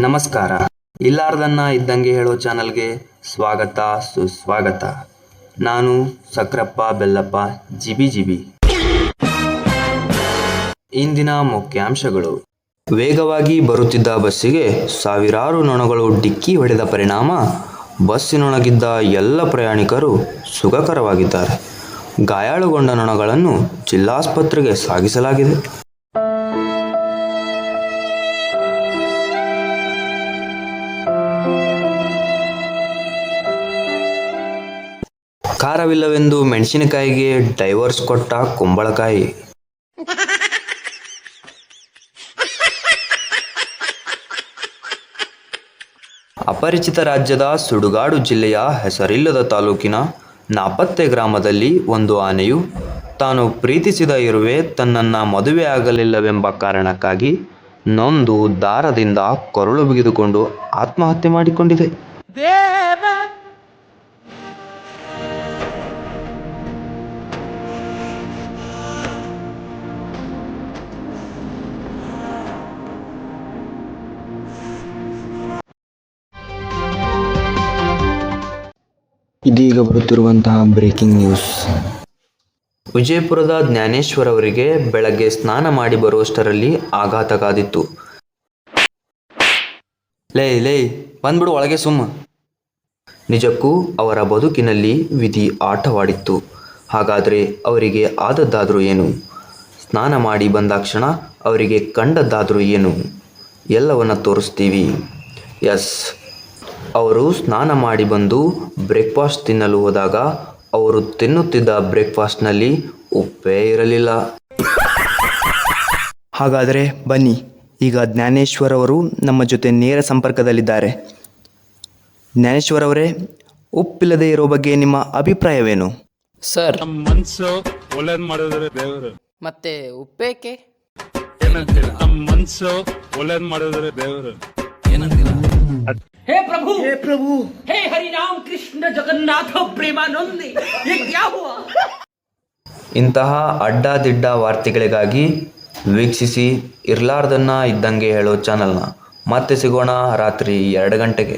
ನಮಸ್ಕಾರ. ಇಲ್ಲಾರ್ದನ್ನ ಇದ್ದಂಗೆ ಹೇಳೋ ಚಾನಲ್ಗೆ ಸ್ವಾಗತ ಸುಸ್ವಾಗತ. ನಾನು ಸಕ್ರಪ್ಪ ಬೆಲ್ಲಪ್ಪ ಜಿಬಿ. ಇಂದಿನ ಮುಖ್ಯಾಂಶಗಳು. ವೇಗವಾಗಿ ಬರುತ್ತಿದ್ದ ಬಸ್ಸಿಗೆ ಸಾವಿರಾರು ನೊಣಗಳು ಡಿಕ್ಕಿ ಹೊಡೆದ ಪರಿಣಾಮ ಬಸ್ಸಿನೊಳಗಿದ್ದ ಎಲ್ಲ ಪ್ರಯಾಣಿಕರು ಸುಖಕರವಾಗಿದ್ದಾರೆ. ಗಾಯಾಳುಗೊಂಡ ನೊಣಗಳನ್ನು ಜಿಲ್ಲಾಸ್ಪತ್ರೆಗೆ ಸಾಗಿಸಲಾಗಿದೆ. ಖಾರವಿಲ್ಲವೆಂದು ಮೆಣಸಿನಕಾಯಿಗೆ ಡೈವರ್ಸ್ ಕೊಟ್ಟ ಕುಂಬಳಕಾಯಿ. ಅಪರಿಚಿತ ರಾಜ್ಯದ ಸುಡುಗಾಡು ಜಿಲ್ಲೆಯ ಹೆಸರಿಲ್ಲದ ತಾಲೂಕಿನ ನಾಪತ್ತೆ ಗ್ರಾಮದಲ್ಲಿ ಒಂದು ಆನೆಯು ತಾನು ಪ್ರೀತಿಸಿದ ಇರುವೆ ತನ್ನನ್ನು ಮದುವೆಯಾಗಲಿಲ್ಲವೆಂಬ ಕಾರಣಕ್ಕಾಗಿ ನೊಂದು ದಾರದಿಂದ ಕೊರಳು ಬಿಗಿದುಕೊಂಡು ಆತ್ಮಹತ್ಯೆ ಮಾಡಿಕೊಂಡಿದೆ. ಇದೀಗ ಬರುತ್ತಿರುವಂತಹ ಬ್ರೇಕಿಂಗ್ ನ್ಯೂಸ್. ವಿಜಯಪುರದ ಜ್ಞಾನೇಶ್ವರ್ ಅವರಿಗೆ ಬೆಳಗ್ಗೆ ಸ್ನಾನ ಮಾಡಿ ಬರುವಷ್ಟರಲ್ಲಿ ಆಘಾತಗಾದಿತ್ತು. ಲೇ ಬಂದ್ಬಿಡು ಒಳಗೆ ಸುಮ್ಮ. ನಿಜಕ್ಕೂ ಅವರ ಬದುಕಿನಲ್ಲಿ ವಿಧಿ ಆಟವಾಡಿತ್ತು. ಹಾಗಾದರೆ ಅವರಿಗೆ ಆದದ್ದಾದರೂ ಏನು? ಸ್ನಾನ ಮಾಡಿ ಬಂದಾಕ್ಷಣ ಅವರಿಗೆ ಕಂಡದ್ದಾದರೂ ಏನು? ಎಲ್ಲವನ್ನ ತೋರಿಸ್ತೀವಿ. ಎಸ್, ಅವರು ಸ್ನಾನ ಮಾಡಿ ಬಂದು ಬ್ರೇಕ್ಫಾಸ್ಟ್ ತಿನ್ನಲು ಹೋದಾಗ ಅವರು ತಿನ್ನುತ್ತಿದ್ದ ಬ್ರೇಕ್ಫಾಸ್ಟ್ನಲ್ಲಿ ಉಪ್ಪೇ ಇರಲಿಲ್ಲ. ಹಾಗಾದರೆ ಬನ್ನಿ, ಈಗ ಜ್ಞಾನೇಶ್ವರ್ ಅವರು ನಮ್ಮ ಜೊತೆ ನೇರ ಸಂಪರ್ಕದಲ್ಲಿದ್ದಾರೆ. ಜ್ಞಾನೇಶ್ವರ್ ಅವರೇ, ಉಪ್ಪಿಲ್ಲದೆ ಇರೋ ಬಗ್ಗೆ ನಿಮ್ಮ ಅಭಿಪ್ರಾಯವೇನು? ಸರ್, ನಮ್ಮ ಮನ್ಸು ಒಳ್ಳೇದ್ ಮಾಡಿದ್ರೆ ದೇವರು, ಮತ್ತೆ ಉಪ್ಪೇಕೆ ಏನಂತೀರ? ನಮ್ಮ ಮನ್ಸು ಒಳ್ಳೇದ್ ಮಾಡಿದ್ರೆ ದೇವರು ಏನಂತೀರ? हे प्रभु हे हरि राम कृष्ण जगन्नाथ प्रेमानंद, ये क्या हुआ? ಇಂತಹ ಅಡ್ಡಾದಿಡ್ಡ ವಾರ್ತೆಗಳಿಗಾಗಿ ವೀಕ್ಷಿಸಿ ಇರ್ಲಾರ್ದನ್ನ ಇದ್ದಂಗೆ ಹೇಳೋ ಚಾನಲ್ನ. ಮತ್ತೆ ಸಿಗೋಣ ರಾತ್ರಿ 2 ಗಂಟೆಗೆ.